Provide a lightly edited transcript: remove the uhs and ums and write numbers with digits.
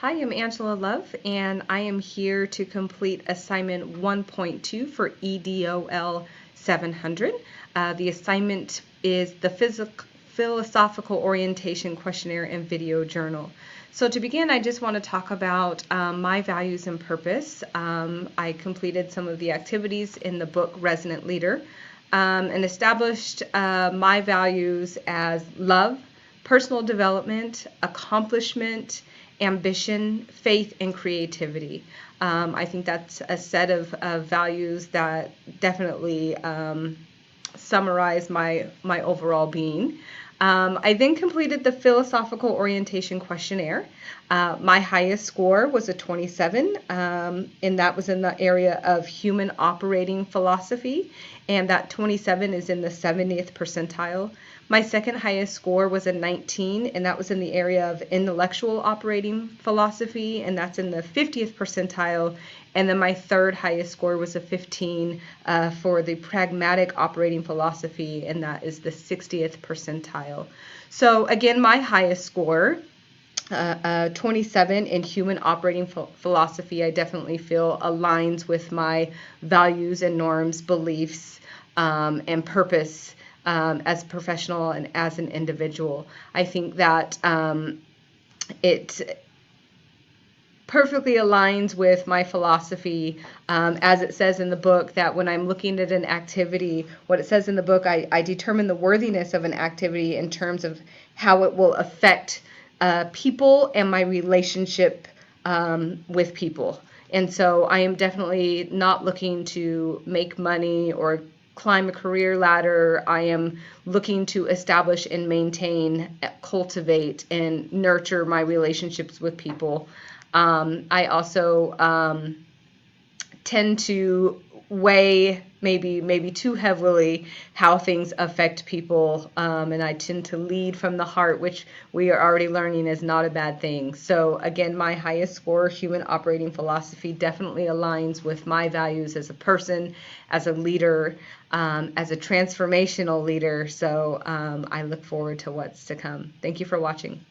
Hi, I'm Angela Love, and I am here to complete assignment 1.2 for EDOL 700. The assignment is the Philosophical Orientation Questionnaire and Video Journal. So to begin, I just want to talk about my values and purpose. I completed some of the activities in the book Resonant Leader and established my values as love, personal development, accomplishment, ambition, faith, and creativity. I think that's a set of values that definitely summarize my overall being. I then completed the Philosophical Orientation Questionnaire. My highest score was a 27, and that was in the area of human operating philosophy, and that 27 is in the 70th percentile. My second highest score was a 19, and that was in the area of intellectual operating philosophy, and that's in the 50th percentile. And then my third highest score was a 15 for the pragmatic operating philosophy, and that is the 60th percentile. So again, my highest score, 27 in human operating philosophy, I definitely feel aligns with my values and norms, beliefs, and purpose as a professional and as an individual. I think that it perfectly aligns with my philosophy, as it says in the book, that when I'm looking at an activity, what it says in the book, I determine the worthiness of an activity in terms of how it will affect people and my relationship with people. And so I am definitely not looking to make money or climb a career ladder. I am looking to establish and maintain, cultivate, and nurture my relationships with people. I also tend to weigh maybe too heavily how things affect people, and I tend to lead from the heart, which we are already learning is not a bad thing. So again, my highest score, human operating philosophy, definitely aligns with my values as a person, as a leader, as a transformational leader. So I look forward to what's to come. Thank you for watching.